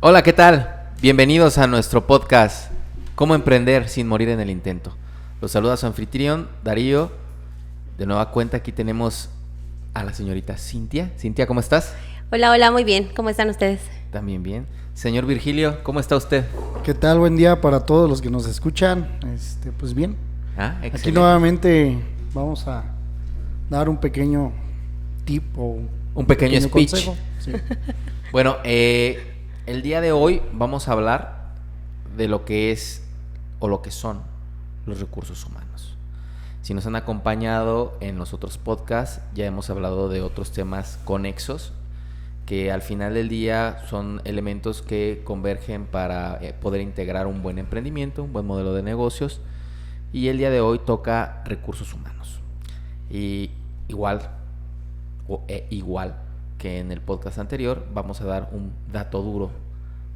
Hola, ¿qué tal? Bienvenidos a nuestro podcast Cómo emprender sin morir en el intento. Los saluda su anfitrión, Darío. De nueva cuenta aquí tenemos a la señorita Cintia. Cintia, ¿cómo estás? Hola, muy bien. ¿Cómo están ustedes? También bien. Señor Virgilio, ¿cómo está usted? ¿Qué tal? Buen día para todos los que nos escuchan. Pues bien. Excelente. Aquí nuevamente vamos a dar un pequeño tip o un pequeño speech. Consejo. Sí. Bueno, el día de hoy vamos a hablar de lo que es o lo que son los recursos humanos. Si nos han acompañado en los otros podcasts, ya hemos hablado de otros temas conexos que al final del día son elementos que convergen para poder integrar un buen emprendimiento, un buen modelo de negocios. Y el día de hoy toca recursos humanos. Y igual que en el podcast anterior, vamos a dar un dato duro,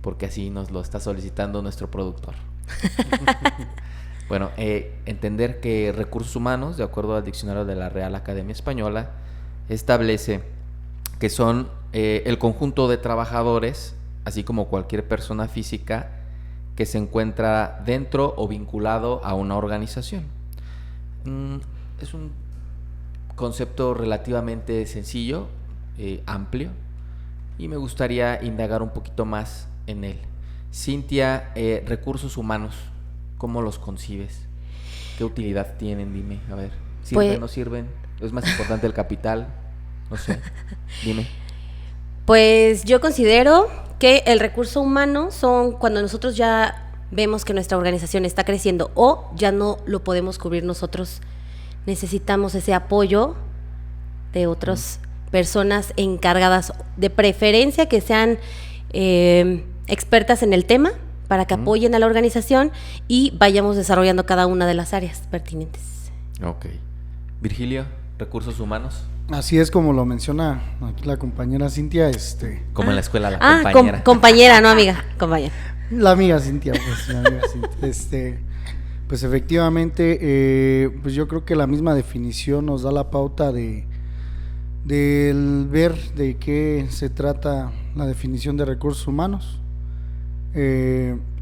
porque así nos lo está solicitando nuestro productor. Bueno, entender que recursos humanos, de acuerdo al diccionario de la Real Academia Española, establece que son el conjunto de trabajadores, así como cualquier persona física que se encuentra dentro o vinculado a una organización. Es un concepto relativamente sencillo, amplio, y me gustaría indagar un poquito más en él. Cintia, recursos humanos, ¿cómo los concibes? ¿Qué utilidad tienen? Dime, a ver, ¿sirven o no sirven? ¿Es más importante el capital? No sé, dime. Pues yo considero que el recurso humano son cuando nosotros ya vemos que nuestra organización está creciendo o ya no lo podemos cubrir nosotros, necesitamos ese apoyo de otras personas encargadas, de preferencia que sean expertas en el tema, para que apoyen a la organización y vayamos desarrollando cada una de las áreas pertinentes. Ok. Virgilio, recursos humanos. Así es como lo menciona aquí la compañera Cintia. Como en la escuela, la compañera. Compañera, no amiga, compañera. La amiga Cintia, pues, la amiga Cintia. Pues efectivamente, pues yo creo que la misma definición nos da la pauta del ver de qué se trata la definición de recursos humanos.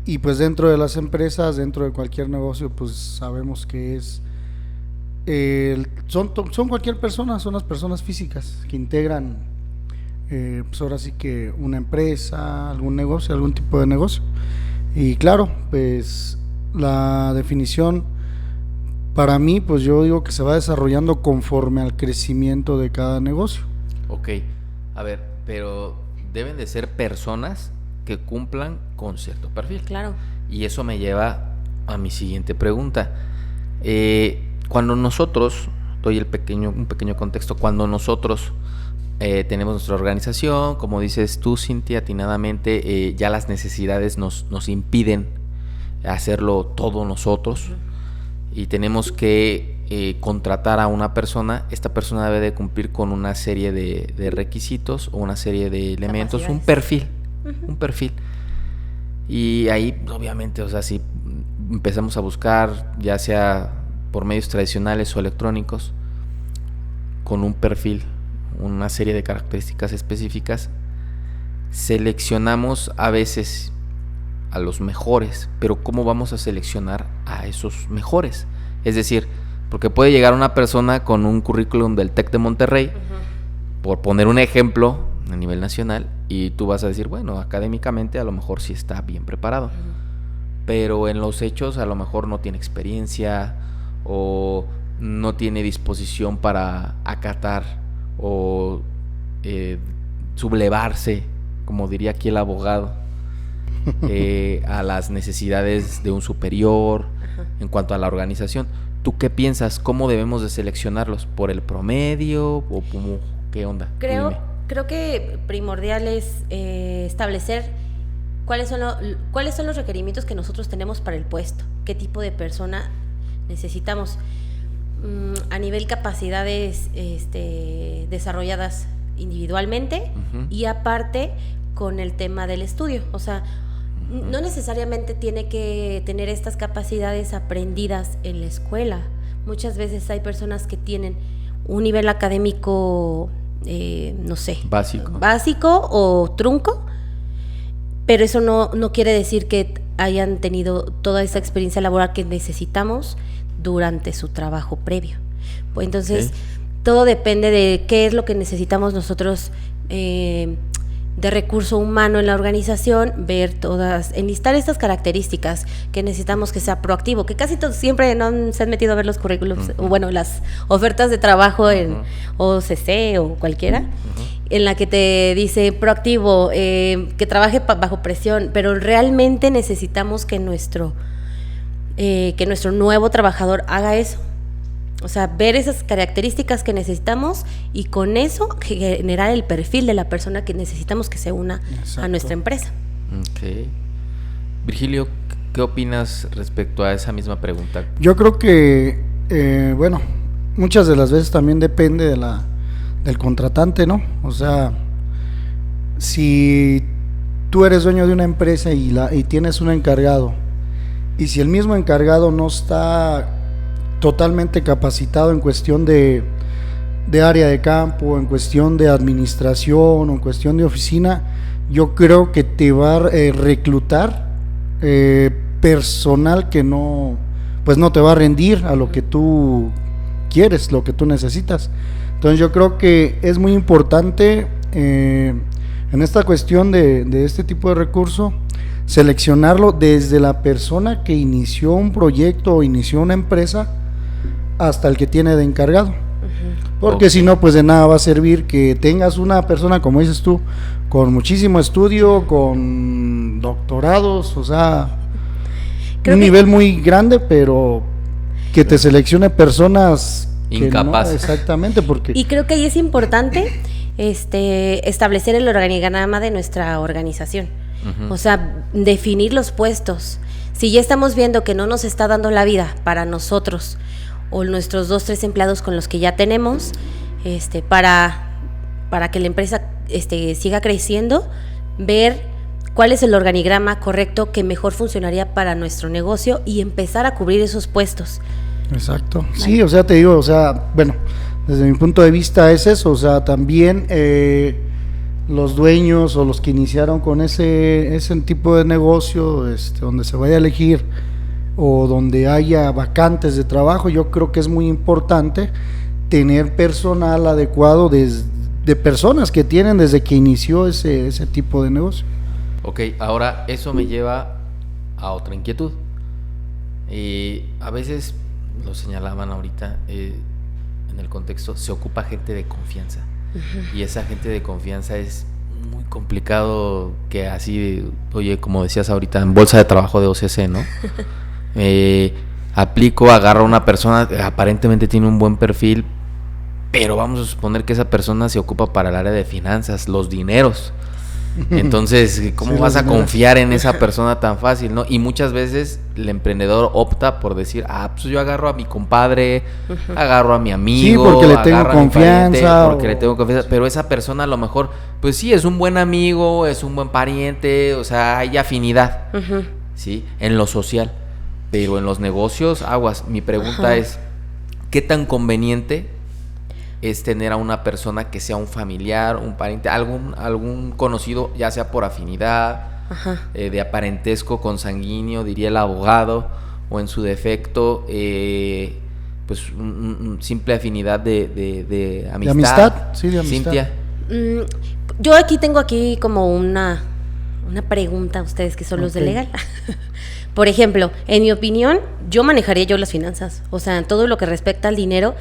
Y pues dentro de las empresas, dentro de cualquier negocio, pues sabemos que es son cualquier persona, son las personas físicas que integran pues ahora sí que una empresa, algún negocio, algún tipo de negocio. Y claro, pues la definición para mí, pues yo digo que se va desarrollando conforme al crecimiento de cada negocio. Ok, a ver, pero deben de ser personas que cumplan con cierto perfil. Claro. Y eso me lleva a mi siguiente pregunta. Cuando nosotros, doy un pequeño contexto, cuando nosotros tenemos nuestra organización, como dices tú, Cintia, atinadamente, ya las necesidades nos impiden hacerlo todo nosotros. Y tenemos que contratar a una persona. Esta persona debe de cumplir con una serie de requisitos o una serie de elementos, un perfil. Y ahí, obviamente, o sea, si empezamos a buscar, ya sea por medios tradicionales o electrónicos, con un perfil, una serie de características específicas, seleccionamos a veces a los mejores, pero ¿cómo vamos a seleccionar a esos mejores? Es decir, porque puede llegar una persona con un currículum del TEC de Monterrey, por poner un ejemplo a nivel nacional, y tú vas a decir, bueno, académicamente a lo mejor sí está bien preparado, pero en los hechos a lo mejor no tiene experiencia o no tiene disposición para acatar o sublevarse, como diría aquí el abogado, a las necesidades de un superior en cuanto a la organización. ¿Tú qué piensas? ¿Cómo debemos de seleccionarlos? ¿Por el promedio? ¿O qué onda? Creo que primordial es establecer cuáles son los requerimientos que nosotros tenemos para el puesto, qué tipo de persona necesitamos, a nivel capacidades desarrolladas individualmente y aparte con el tema del estudio. O sea, no necesariamente tiene que tener estas capacidades aprendidas en la escuela. Muchas veces hay personas que tienen un nivel académico, no sé, básico o trunco, pero eso no quiere decir que hayan tenido toda esa experiencia laboral que necesitamos durante su trabajo previo. Pues entonces, todo depende de qué es lo que necesitamos nosotros de recurso humano en la organización, ver enlistar estas características que necesitamos que sea proactivo, que casi todos siempre no se han metido a ver los currículums, o bueno, las ofertas de trabajo en OCC o cualquiera, en la que te dice proactivo, que trabaje bajo presión, pero realmente necesitamos que nuestro nuevo trabajador haga eso. O sea, ver esas características que necesitamos y con eso generar el perfil de la persona que necesitamos que se una a nuestra empresa. Ok. Virgilio, ¿qué opinas respecto a esa misma pregunta? Yo creo que, bueno, muchas de las veces también depende del contratante, ¿no? O sea, si tú eres dueño de una empresa y tienes un encargado, y si el mismo encargado no está totalmente capacitado en cuestión de área de campo, en cuestión de administración o en cuestión de oficina, yo creo que te va a reclutar personal que no te va a rendir a lo que tú quieres, lo que tú necesitas. Entonces yo creo que es muy importante en esta cuestión de este tipo de recurso, seleccionarlo desde la persona que inició un proyecto o inició una empresa hasta el que tiene de encargado. Porque si no, pues de nada va a servir que tengas una persona, como dices tú, con muchísimo estudio, con doctorados, o sea, un nivel muy grande, pero que te seleccione personas incapaces. No, exactamente, porque... Y creo que ahí es importante establecer el organigrama de nuestra organización. O sea, definir los puestos. Si ya estamos viendo que no nos está dando la vida para nosotros o nuestros 2-3 empleados con los que ya tenemos, para que la empresa siga creciendo, ver cuál es el organigrama correcto que mejor funcionaría para nuestro negocio y empezar a cubrir esos puestos. Exacto. Vale. Sí, o sea, te digo, o sea, bueno, desde mi punto de vista es eso, o sea, también los dueños o los que iniciaron con ese tipo de negocio, donde se vaya a elegir o donde haya vacantes de trabajo, yo creo que es muy importante tener personal adecuado de personas que tienen desde que inició ese tipo de negocio. Ok, ahora eso me lleva a otra inquietud. A veces, lo señalaban ahorita, en el contexto, se ocupa gente de confianza. Y esa gente de confianza es muy complicado que así, oye, como decías ahorita, en bolsa de trabajo de OCC, ¿no? Agarro a una persona, aparentemente tiene un buen perfil, pero vamos a suponer que esa persona se ocupa para el área de finanzas, los dineros. Entonces, ¿cómo vas a confiar en esa persona tan fácil, no? Y muchas veces el emprendedor opta por decir, pues yo agarro a mi compadre, agarro a mi amigo, sí, porque le tengo confianza, pero esa persona a lo mejor, pues sí, es un buen amigo, es un buen pariente, o sea, hay afinidad, ¿sí? En lo social, pero en los negocios, aguas. Mi pregunta es, ¿qué tan conveniente es tener a una persona que sea un familiar, un pariente, algún conocido, ya sea por afinidad, de aparentesco consanguíneo, diría el abogado, o en su defecto, pues simple afinidad de amistad? De amistad, sí, de amistad. Cintia. Yo tengo como una pregunta a ustedes que son los de legal. Por ejemplo, en mi opinión, yo manejaría las finanzas, o sea, todo lo que respecta al dinero.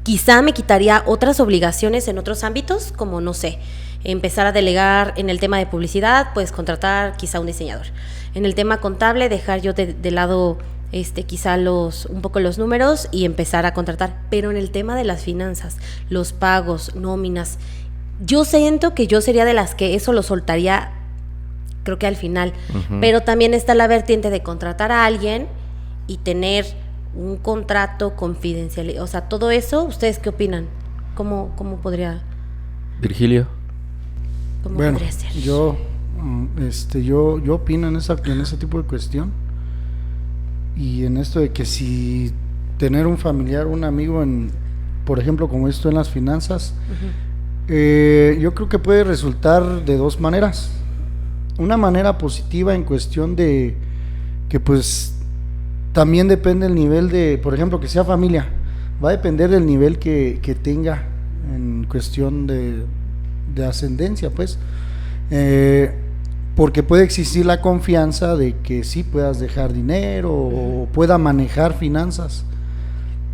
Quizá me quitaría otras obligaciones en otros ámbitos, como, no sé, empezar a delegar en el tema de publicidad, pues contratar quizá un diseñador. En el tema contable, dejar yo de lado quizá un poco los números y empezar a contratar. Pero en el tema de las finanzas, los pagos, nóminas, yo siento que yo sería de las que eso lo soltaría, creo que al final. Pero también está la vertiente de contratar a alguien y tener un contrato confidencial, o sea, todo eso, ¿ustedes qué opinan? ¿Cómo podría? Virgilio. ¿Cómo bueno, podría ser? Yo opino en ese tipo de cuestión, y en esto de que si tener un familiar, un amigo por ejemplo, como esto en las finanzas, yo creo que puede resultar de dos maneras. una manera positiva en cuestión de que pues también depende el nivel de, por ejemplo, que sea familia, va a depender del nivel que tenga en cuestión de ascendencia, pues, porque puede existir la confianza de que sí puedas dejar dinero o pueda manejar finanzas,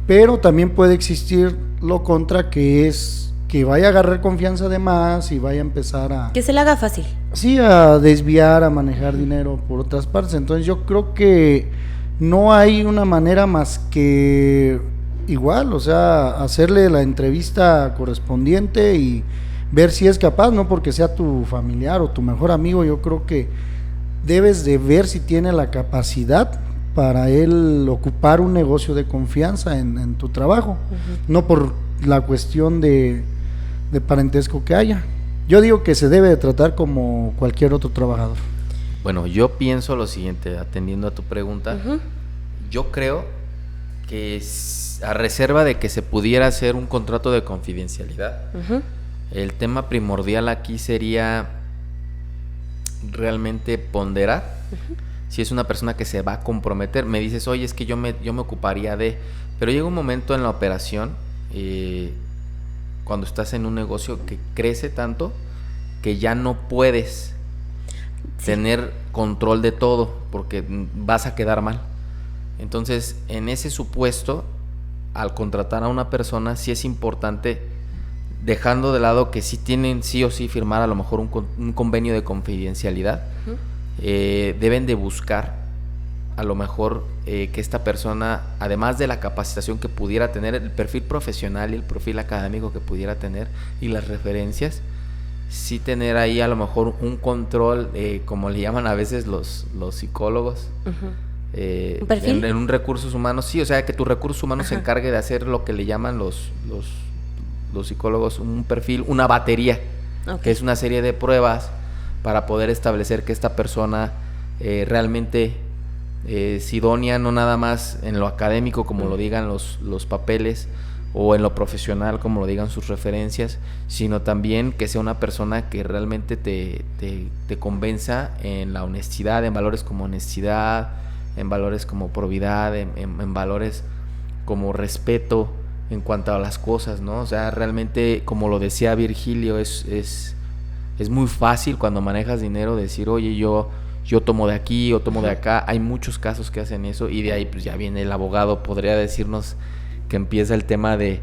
pero también puede existir lo contra, que es que vaya a agarrar confianza de más y vaya a empezar a... Que se le haga fácil. Sí, a desviar, a manejar dinero por otras partes. Entonces yo creo que no hay una manera más que igual, o sea, hacerle la entrevista correspondiente y ver si es capaz, no porque sea tu familiar o tu mejor amigo, yo creo que debes de ver si tiene la capacidad para él ocupar un negocio de confianza en tu trabajo, no por la cuestión de parentesco que haya. Yo digo que se debe de tratar como cualquier otro trabajador. Bueno, yo pienso lo siguiente, atendiendo a tu pregunta, yo creo que a reserva de que se pudiera hacer un contrato de confidencialidad, el tema primordial aquí sería realmente ponderar si es una persona que se va a comprometer. Me dices, oye, es que yo me ocuparía de... Pero llega un momento en la operación, cuando estás en un negocio que crece tanto, que ya no puedes tener control de todo, porque vas a quedar mal. Entonces, en ese supuesto, al contratar a una persona, sí es importante, dejando de lado que sí tienen sí o sí firmar a lo mejor un convenio de confidencialidad, deben de buscar a lo mejor que esta persona, además de la capacitación que pudiera tener, el perfil profesional y el perfil académico que pudiera tener y las referencias, sí tener ahí a lo mejor un control, como le llaman a veces los psicólogos, ¿un perfil? En un recursos humanos, sí, o sea, que tu recursos humanos se encargue de hacer lo que le llaman los psicólogos, un perfil, una batería, que es una serie de pruebas para poder establecer que esta persona realmente es idónea, no nada más en lo académico como lo digan los papeles, o en lo profesional como lo digan sus referencias, sino también que sea una persona que realmente te convenza en la honestidad, en valores como honestidad, en valores como probidad, en valores como respeto en cuanto a las cosas, ¿no? O sea, realmente, como lo decía Virgilio, es muy fácil cuando manejas dinero decir, oye, yo tomo de aquí o tomo de acá. Hay muchos casos que hacen eso, y de ahí pues ya viene el abogado, podría decirnos que empieza el tema de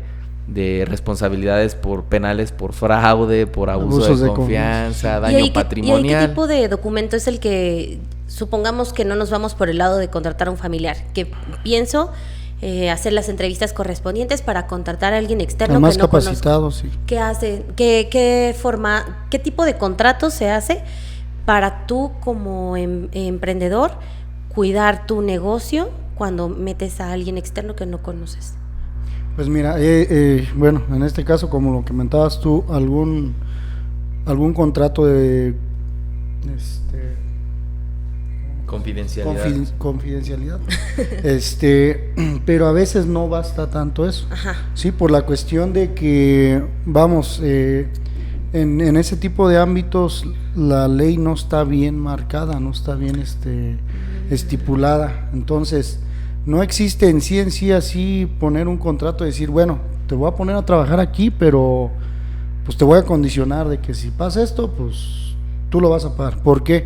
responsabilidades penales por fraude, por abuso de confianza, daño patrimonial. ¿Y qué tipo de documento es el que, supongamos que no nos vamos por el lado de contratar a un familiar, que pienso hacer las entrevistas correspondientes para contratar a alguien externo más que no capacitado, conozco? sí. ¿Qué hace? ¿Qué tipo de contrato se hace para tú como emprendedor cuidar tu negocio cuando metes a alguien externo que no conoces? Pues mira, bueno, en este caso, como lo comentabas tú, algún contrato de confidencialidad, pero a veces no basta tanto eso. Sí, por la cuestión de que, vamos, en ese tipo de ámbitos la ley no está bien marcada, no está bien estipulada. Entonces no existe en sí así poner un contrato y decir, bueno, te voy a poner a trabajar aquí, pero pues te voy a condicionar de que si pasa esto, pues tú lo vas a pagar. ¿Por qué?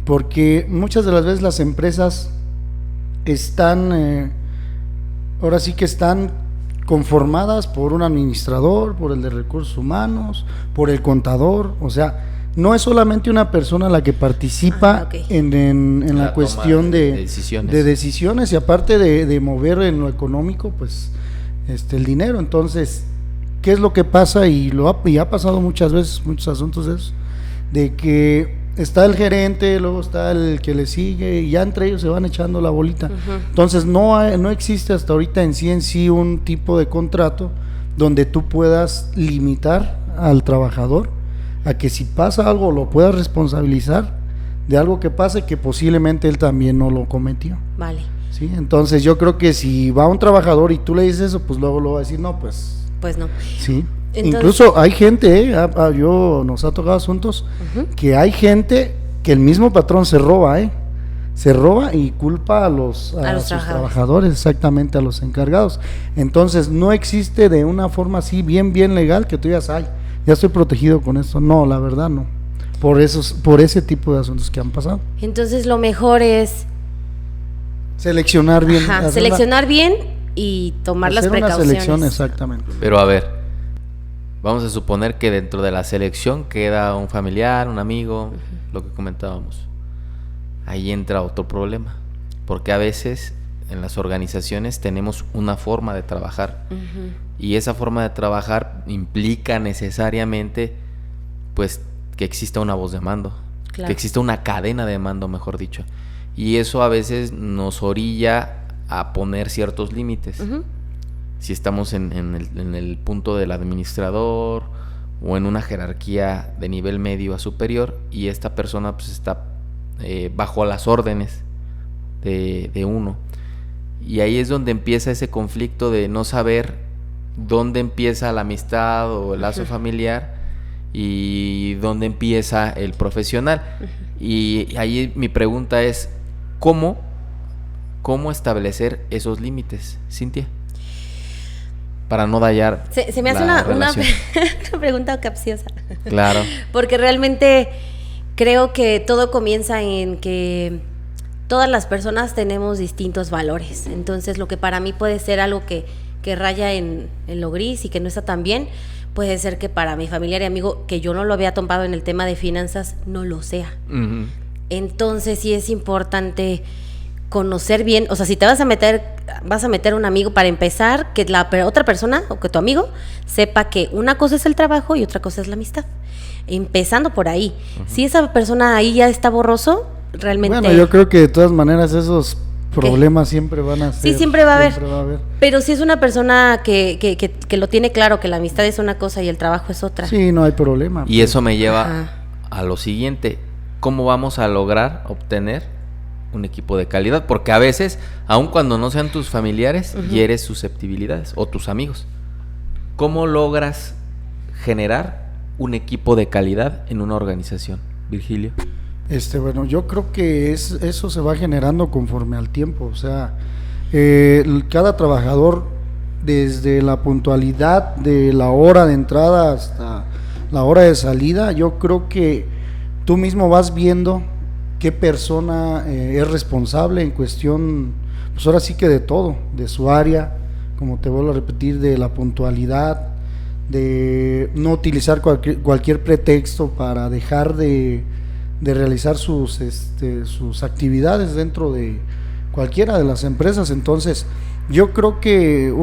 Porque muchas de las veces las empresas están, ahora sí que están conformadas por un administrador, por el de recursos humanos, por el contador. O sea, no es solamente una persona la que participa en la cuestión de decisiones, y aparte de mover en lo económico, pues el dinero. Entonces, ¿qué es lo que pasa? Y ha pasado muchas veces, muchos asuntos de esos, de que está el gerente, luego está el que le sigue, y ya entre ellos se van echando la bolita. Entonces no existe hasta ahorita en sí un tipo de contrato donde tú puedas limitar al trabajador a que si pasa algo lo puedas responsabilizar de algo que pase que posiblemente él también no lo cometió. Vale. ¿Sí? Entonces yo creo que si va un trabajador y tú le dices eso, pues luego lo va a decir, no, pues no. Sí. Entonces, incluso hay gente, nos ha tocado asuntos que hay gente que el mismo patrón se roba, se roba y culpa a sus trabajadores, exactamente, a los encargados. Entonces no existe de una forma así bien legal que tú digas, ay, ya estoy protegido con esto. No, la verdad no, por ese tipo de asuntos que han pasado. Entonces lo mejor es seleccionar bien. Seleccionar bien y tomar las precauciones. Una selección, exactamente. Pero a ver, vamos a suponer que dentro de la selección queda un familiar, un amigo, lo que comentábamos. Ahí entra otro problema, porque a veces en las organizaciones tenemos una forma de trabajar, y esa forma de trabajar implica necesariamente pues que exista una voz de mando, claro, que exista una cadena de mando, mejor dicho, y eso a veces nos orilla a poner ciertos límites. Si estamos en el punto del administrador o en una jerarquía de nivel medio a superior, y esta persona pues está bajo las órdenes de uno, y ahí es donde empieza ese conflicto de no saber dónde empieza la amistad o el lazo familiar y dónde empieza el profesional. Y ahí mi pregunta es ¿cómo establecer esos límites, Cintia? Para no dañar. Se me hace una pregunta capciosa. Claro. Porque realmente creo que todo comienza en que todas las personas tenemos distintos valores. Entonces, lo que para mí puede ser algo que raya en lo gris y que no está tan bien, puede ser que para mi familiar y amigo, que yo no lo había tomado en el tema de finanzas, no lo sea. Entonces, sí es importante conocer bien, o sea, si te vas a meter un amigo, para empezar, que la otra persona o que tu amigo sepa que una cosa es el trabajo y otra cosa es la amistad. Empezando por ahí. Si esa persona ahí ya está borroso, realmente... Bueno, yo creo que de todas maneras esos problemas siempre van a ser. Sí, siempre va a haber. Pero si es una persona que lo tiene claro, que la amistad es una cosa y el trabajo es otra. Sí, no hay problema. Y eso me lleva a lo siguiente. ¿Cómo vamos a lograr obtener un equipo de calidad? Porque a veces, aun cuando no sean tus familiares, hieres susceptibilidades o tus amigos. ¿Cómo logras generar un equipo de calidad en una organización, Virgilio? Bueno, yo creo que eso se va generando conforme al tiempo. O sea, cada trabajador, desde la puntualidad de la hora de entrada hasta la hora de salida, yo creo que tú mismo vas viendo qué persona es responsable en cuestión, pues ahora sí que de todo, de su área, como te vuelvo a repetir, de la puntualidad, de no utilizar cualquier pretexto para dejar de realizar sus actividades dentro de cualquiera de las empresas. Entonces, yo creo que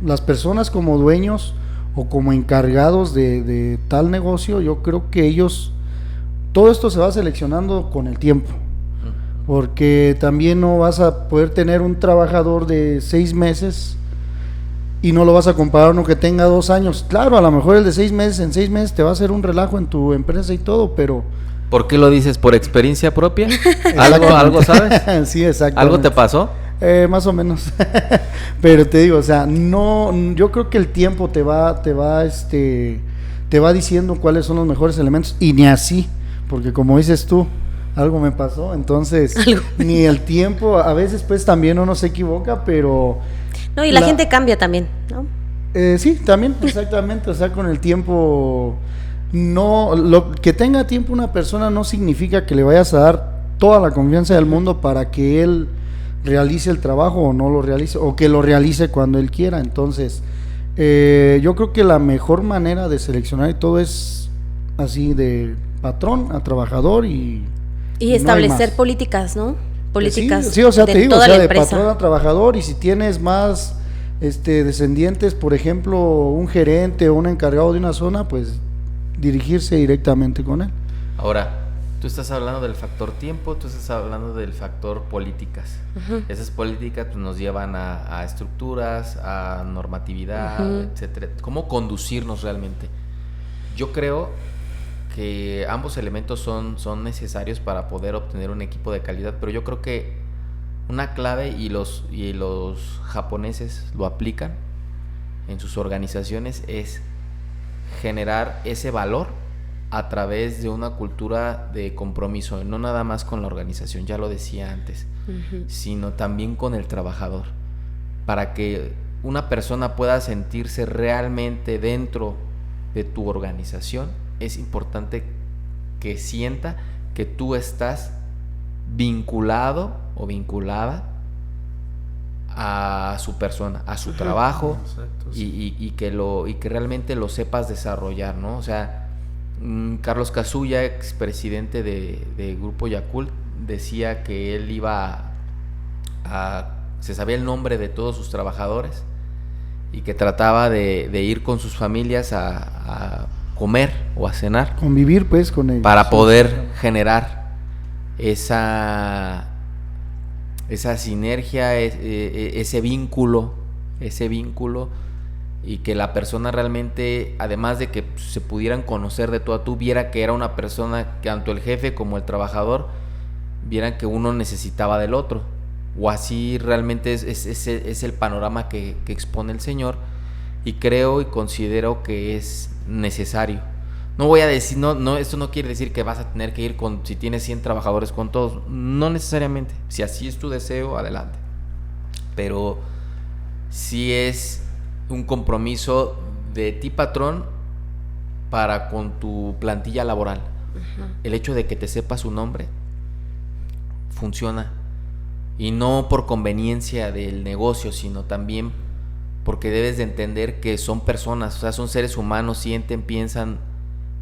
las personas como dueños o como encargados de tal negocio, yo creo que ellos, todo esto se va seleccionando con el tiempo, porque también no vas a poder tener un trabajador de 6 meses y no lo vas a comparar a uno que tenga 2 años. Claro, a lo mejor el de 6 meses, en 6 meses te va a hacer un relajo en tu empresa y todo, pero... ¿Por qué lo dices? ¿Por experiencia propia? ¿Algo sabes? Sí, exactamente. ¿Algo te pasó? Más o menos. Pero te digo, o sea, no, yo creo que el tiempo te va diciendo cuáles son los mejores elementos, y ni así, porque como dices tú, algo me pasó, entonces ni el tiempo, a veces pues también uno se equivoca, pero... No, y la gente cambia también, ¿no? Sí, también, exactamente, o sea, con el tiempo... No, lo que tenga tiempo una persona no significa que le vayas a dar toda la confianza del mundo para que él realice el trabajo o no lo realice, o que lo realice cuando él quiera. Entonces, yo creo que la mejor manera de seleccionar y todo es así, de patrón a trabajador, y establecer no políticas, ¿no? Políticas sí, o sea, de te digo, toda o sea, la de empresa. patrón a trabajador, y si tienes más descendientes, por ejemplo, un gerente o un encargado de una zona, pues dirigirse directamente con él. Ahora, tú estás hablando del factor tiempo, tú estás hablando del factor políticas. Esas políticas pues, nos llevan a estructuras, a normatividad, etcétera. ¿Cómo conducirnos realmente? Yo creo que ambos elementos son necesarios para poder obtener un equipo de calidad, pero yo creo que una clave, y los japoneses lo aplican en sus organizaciones, es generar ese valor a través de una cultura de compromiso, no nada más con la organización, ya lo decía antes, sino también con el trabajador, para que una persona pueda sentirse realmente dentro de tu organización. Es importante que sienta que tú estás vinculado o vinculada a su persona, a su trabajo. Exacto, sí. y que realmente lo sepas desarrollar, ¿no? O sea, Carlos Casulla, expresidente de Grupo Yakult, decía que él se sabía el nombre de todos sus trabajadores y que trataba de ir con sus familias a comer o a cenar, convivir pues con ellos, para poder generar esa sinergia, ese vínculo, y que la persona realmente, además de que se pudieran conocer de tú a tú, viera que era una persona que tanto el jefe como el trabajador vieran que uno necesitaba del otro, o así realmente es el panorama que expone el señor, y creo y considero que es necesario. No voy a decir, no, esto no quiere decir que vas a tener que ir si tienes 100 trabajadores con todos, no necesariamente. Si así es tu deseo, adelante. Pero sí es un compromiso de ti, patrón, para con tu plantilla laboral. El hecho de que te sepa su nombre funciona, y no por conveniencia del negocio, sino también porque debes de entender que son personas, o sea, son seres humanos, sienten, piensan,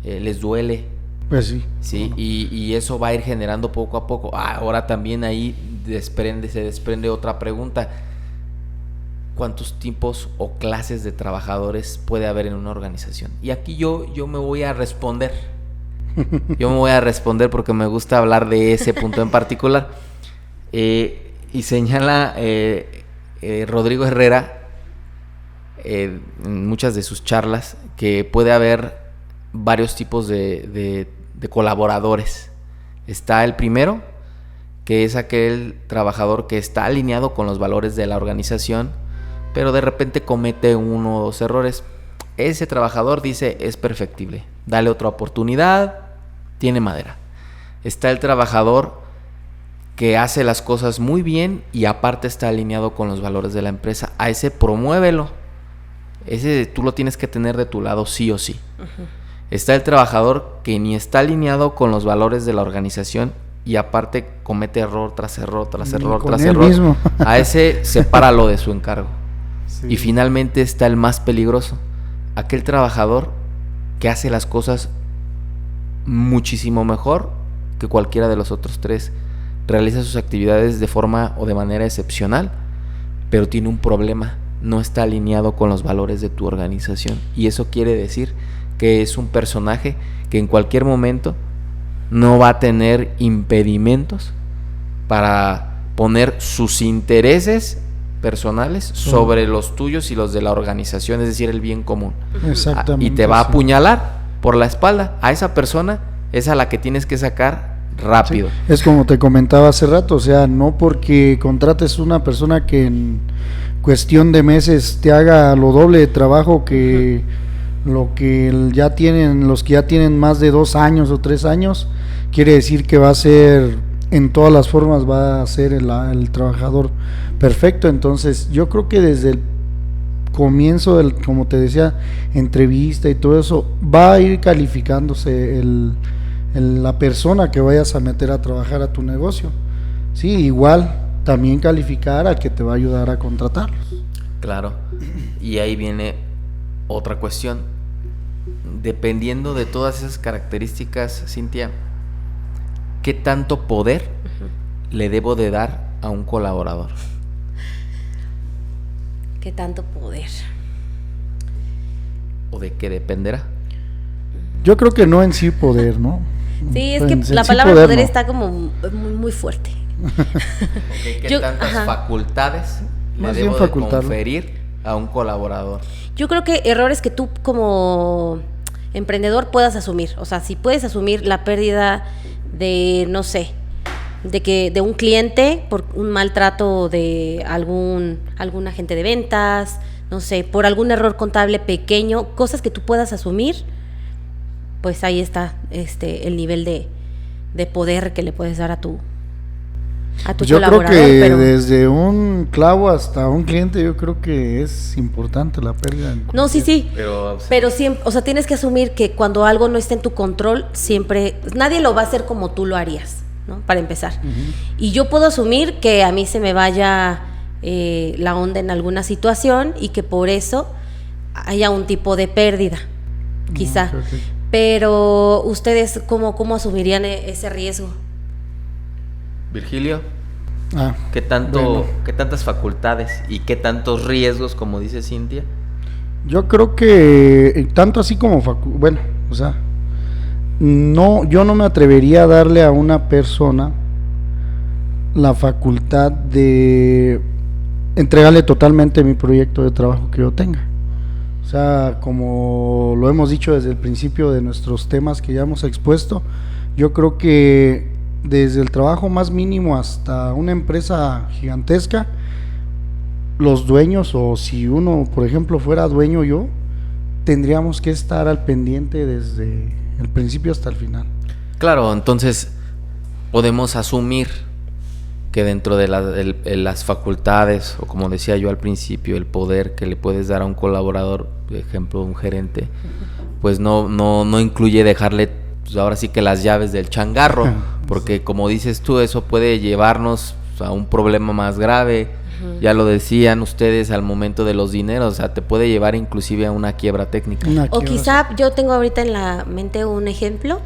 les duele. Pues sí. Sí, bueno. y eso va a ir generando poco a poco. Ahora también ahí se desprende otra pregunta. ¿Cuántos tipos o clases de trabajadores puede haber en una organización? Y aquí yo me voy a responder. Yo me voy a responder porque me gusta hablar de ese punto en particular. Y señala Rodrigo Herrera en muchas de sus charlas que puede haber varios tipos de colaboradores. Está el primero, que es aquel trabajador que está alineado con los valores de la organización, pero de repente comete 1 o 2 errores. Ese trabajador dice, es perfectible, dale otra oportunidad, tiene madera. Está el trabajador que hace las cosas muy bien y aparte está alineado con los valores de la empresa. A ese promuévelo. Ese tú lo tienes que tener de tu lado sí o sí. Está el trabajador que ni está alineado con los valores de la organización y aparte comete error tras error tras error tras error. Mismo. A ese sepáralo de su encargo. Sí. Y finalmente está el más peligroso, aquel trabajador que hace las cosas muchísimo mejor que cualquiera de los otros 3, realiza sus actividades de forma o de manera excepcional, pero tiene un problema, no está alineado con los valores de tu organización, y eso quiere decir que es un personaje que en cualquier momento no va a tener impedimentos para poner sus intereses personales sobre los tuyos y los de la organización, es decir, el bien común. Exactamente. Y te va a apuñalar por la espalda. A esa persona es a la que tienes que sacar rápido. Sí, es como te comentaba hace rato, o sea, no porque contrates una persona que en cuestión de meses te haga lo doble de trabajo que lo que ya tienen los que ya tienen más de 2 años o 3 años, quiere decir que va a ser, en todas las formas va a ser el trabajador perfecto. Entonces yo creo que desde el comienzo del, como te decía, entrevista y todo eso, va a ir calificándose la persona que vayas a meter a trabajar a tu negocio. Sí, igual también calificar al que te va a ayudar a contratarlos. Claro, y ahí viene otra cuestión. Dependiendo de todas esas características, Cintia, ¿qué tanto poder le debo de dar a un colaborador? ¿Qué tanto poder? ¿O de qué dependerá? Yo creo que no en sí poder, ¿no? Sí, es que la palabra poder está como muy fuerte. ¿Qué tantas facultades le debo de conferir a un colaborador? Yo creo que errores que tú como emprendedor puedas asumir. O sea, si puedes asumir la pérdida de, no sé, de un cliente por un maltrato de algún agente de ventas, no sé, por algún error contable pequeño, cosas que tú puedas asumir, pues ahí está el nivel de poder que le puedes dar a tu Pues yo creo colaborador. que Pero desde un clavo hasta un cliente, yo creo que es importante la pérdida. no, sí. Pero, Pero siempre, o sea, tienes que asumir que cuando algo no está en tu control, siempre, nadie lo va a hacer como tú lo harías, ¿no? Para empezar. Y yo puedo asumir que a mí se me vaya la onda en alguna situación y que por eso haya un tipo de pérdida, quizá. Ok. Pero ustedes, ¿cómo asumirían ese riesgo? Virgilio, Ah, ¿qué tantas facultades y qué tantos riesgos, como dice Cintia? yo creo que tanto así como bueno, o sea, yo no me atrevería a darle a una persona la facultad de entregarle totalmente mi proyecto de trabajo que yo tenga. O sea, como lo hemos dicho desde el principio de nuestros temas que ya hemos expuesto, yo creo que desde el trabajo más mínimo hasta una empresa gigantesca, los dueños, o si uno, por ejemplo, fuera dueño yo, tendríamos que estar al pendiente desde el principio hasta el final. Claro, entonces podemos asumir que dentro de las facultades, o como decía yo al principio, el poder que le puedes dar a un colaborador, por ejemplo, un gerente, pues no incluye dejarle, pues ahora sí que las llaves del changarro, porque como dices tú, eso puede llevarnos a un problema más grave. Ya lo decían ustedes al momento de los dineros, o sea, te puede llevar inclusive a una quiebra técnica. O quizá yo tengo ahorita en la mente un ejemplo.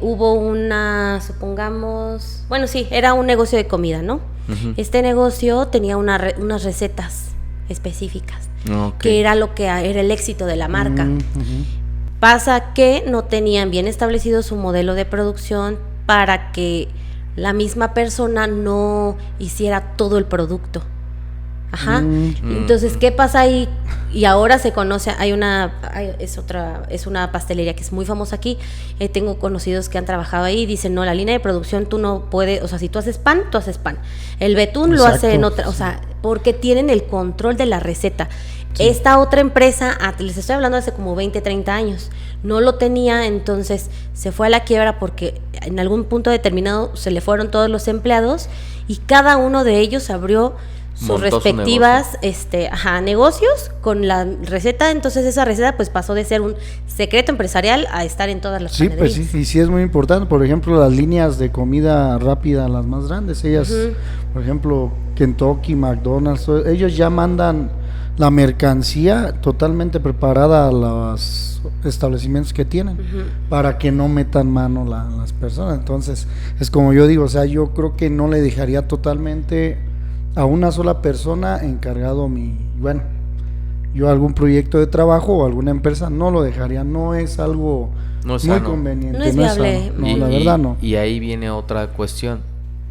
Hubo supongamos, bueno, sí, era un negocio de comida, ¿no? Ujú. Este negocio tenía unas recetas específicas, Ok. que era lo que era el éxito de la marca. Ujú. Pasa que no tenían bien establecido su modelo de producción para que la misma persona no hiciera todo el producto. Ajá. Entonces, ¿qué pasa ahí? Y ahora se conoce, es una pastelería que es muy famosa aquí. Tengo conocidos que han trabajado ahí y dicen, no, la línea de producción tú no puedes, o sea, si tú haces pan, tú haces pan. El betún lo hace en otra, o sea, porque tienen el control de la receta. Sí. Esta otra empresa, les estoy hablando hace como 20, 30 años, no lo tenía, entonces se fue a la quiebra porque en algún punto determinado se le fueron todos los empleados y cada uno de ellos abrió sus respectivas negocios con la receta. Entonces esa receta pues pasó de ser un secreto empresarial a estar en todas las panaderías. Pues sí, y sí es muy importante. Por ejemplo, las líneas de comida rápida, las más grandes, ellas, por ejemplo, Kentucky, McDonald's, ellos ya mandan la mercancía totalmente preparada a los establecimientos que tienen para que no metan mano las personas. Entonces es como yo digo, o sea, yo creo que no le dejaría totalmente a una sola persona encargado yo algún proyecto de trabajo o alguna empresa, no lo dejaría, no es algo muy conveniente, no es viable. No, la verdad no. Y ahí viene otra cuestión,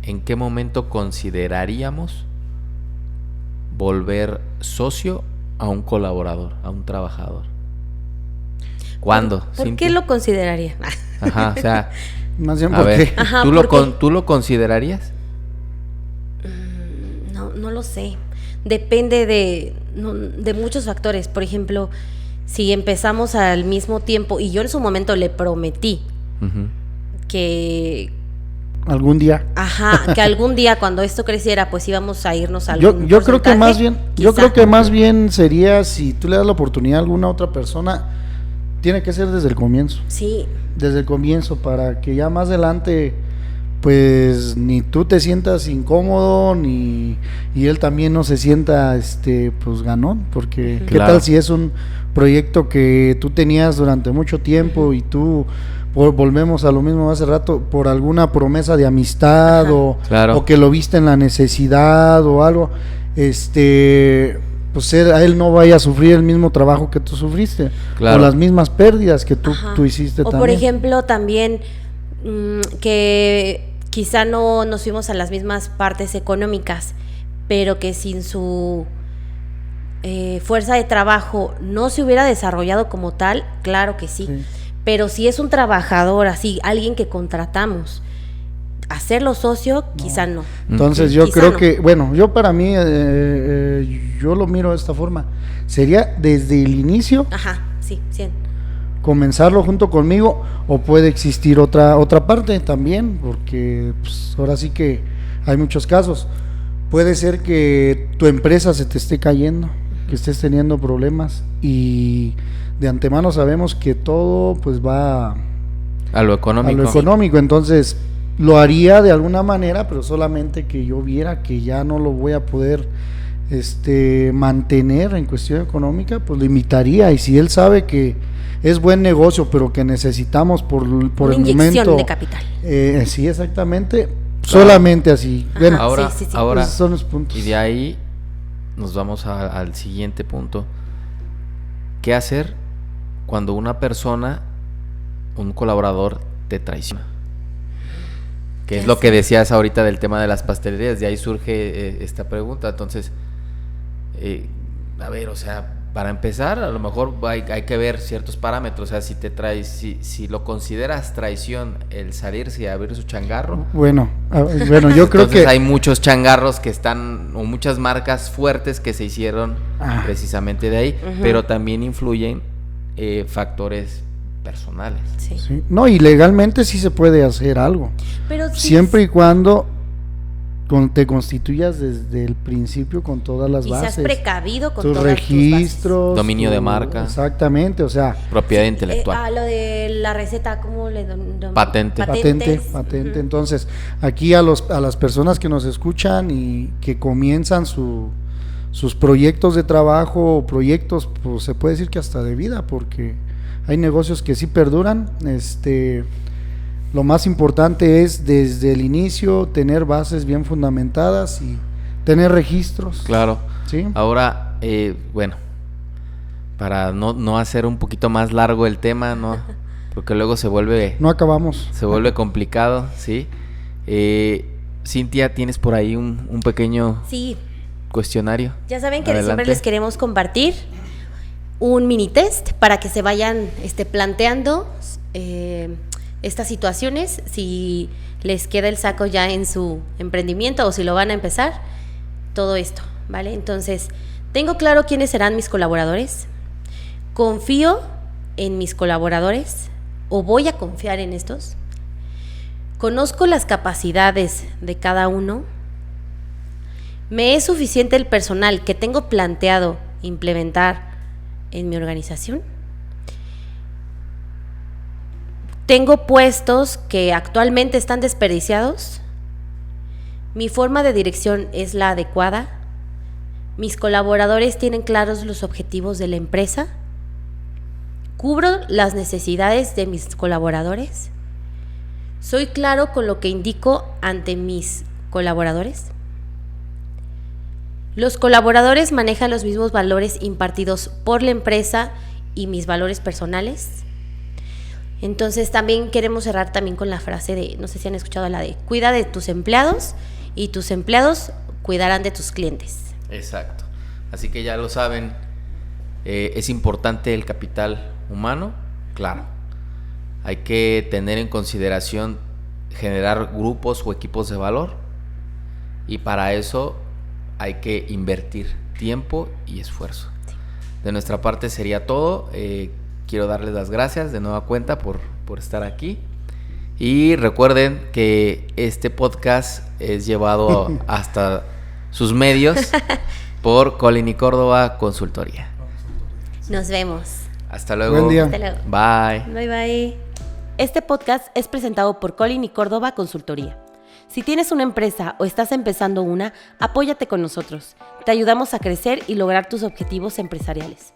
¿en qué momento consideraríamos volver socio a un colaborador, a un trabajador? ¿Cuándo? ¿Por qué lo consideraría? Ajá, o sea, más bien a ver, Ajá, ¿tú lo considerarías? No lo sé. Depende de muchos factores. Por ejemplo, si empezamos al mismo tiempo, y yo en su momento le prometí que algún día. Que algún día cuando esto creciera, pues íbamos a irnos a algún yo creo que más bien sería, si tú le das la oportunidad a alguna otra persona, tiene que ser desde el comienzo. Sí. Desde el comienzo, para que ya más adelante pues ni tú te sientas incómodo y él también no se sienta pues ganón, porque qué tal si es un proyecto que tú tenías durante mucho tiempo y tú volvemos a lo mismo hace rato, por alguna promesa de amistad o que lo viste en la necesidad o algo, pues a él no vaya a sufrir el mismo trabajo que tú sufriste, o las mismas pérdidas que tú hiciste también. O por ejemplo también que quizá no nos fuimos a las mismas partes económicas, pero que sin su fuerza de trabajo no se hubiera desarrollado como tal, claro que sí. Pero si es un trabajador así, alguien que contratamos, hacerlo socio, quizá no. Entonces yo creo que, bueno, yo para mí, yo lo miro de esta forma, sería desde el inicio. Sí. comenzarlo junto conmigo, o puede existir otra parte también, porque pues, ahora sí que hay muchos casos. Puede ser que tu empresa se te esté cayendo, que estés teniendo problemas, y de antemano sabemos que todo pues va A lo económico. entonces lo haría de alguna manera, pero solamente que yo viera que ya no lo voy a poder mantener en cuestión económica, pues lo invitaría. Y si él sabe que es buen negocio, pero que necesitamos por Una el inyección momento de capital. Sí, exactamente, solamente así. Ajá. Bueno, Ahora, Sí. ahora esos son los puntos. y de ahí nos vamos al siguiente punto. ¿Qué hacer cuando una persona, un colaborador, te traiciona? Que ¿Qué es lo hacer? que decías ahorita del tema de las pastelerías. De ahí surge esta pregunta. Entonces, a ver, o sea, para empezar, a lo mejor hay que ver ciertos parámetros. O sea, si lo consideras traición el salirse y abrir su changarro. Bueno, yo creo Entonces que hay muchos changarros que están, o muchas marcas fuertes que se hicieron precisamente de ahí, Ujú. pero también influyen factores personales. Sí. sí, no, y legalmente sí se puede hacer algo, Pero sí, siempre y cuando te constituyas desde el principio con todas las y seas bases, precavido con tus todas registros, Dominio de marca. exactamente, o sea, Propiedad intelectual. lo de la receta, ¿cómo le Patente. patente. Ujú. Entonces, aquí a las personas que nos escuchan y que comienzan sus proyectos de trabajo o proyectos, pues se puede decir que hasta de vida, porque hay negocios que sí perduran. Lo más importante es desde el inicio tener bases bien fundamentadas y tener registros. Claro. ¿Sí? Ahora, bueno, para no hacer un poquito más largo el tema, ¿no? Porque luego se vuelve No acabamos. complicado, ¿sí? Cintia, ¿tienes por ahí un pequeño Sí, cuestionario? ya saben que Adelante. siempre les queremos compartir un mini test para que se vayan planteando estas situaciones, si les queda el saco ya en su emprendimiento o si lo van a empezar, todo esto, ¿vale? Entonces, tengo claro quiénes serán mis colaboradores, confío en mis colaboradores o voy a confiar en estos, conozco las capacidades de cada uno, me es suficiente el personal que tengo planteado implementar en mi organización, tengo puestos que actualmente están desperdiciados, mi forma de dirección es la adecuada, mis colaboradores tienen claros los objetivos de la empresa, cubro las necesidades de mis colaboradores, soy claro con lo que indico ante mis colaboradores. Los colaboradores manejan los mismos valores impartidos por la empresa y mis valores personales. Entonces también queremos cerrar también con la frase de, no sé si han escuchado la de, cuida de tus empleados y tus empleados cuidarán de tus clientes. Exacto. Así que ya lo saben, es importante el capital humano, claro. Hay que tener en consideración generar grupos o equipos de valor, y para eso hay que invertir tiempo y esfuerzo. De nuestra parte sería todo. Quiero darles las gracias de nueva cuenta por estar aquí. Y recuerden que este podcast es llevado hasta sus medios por Colin y Córdoba Consultoría. Nos vemos. Hasta luego. Buen día. Hasta luego. Bye. Bye bye. Este podcast es presentado por Colin y Córdoba Consultoría. Si tienes una empresa o estás empezando una, apóyate con nosotros. Te ayudamos a crecer y lograr tus objetivos empresariales.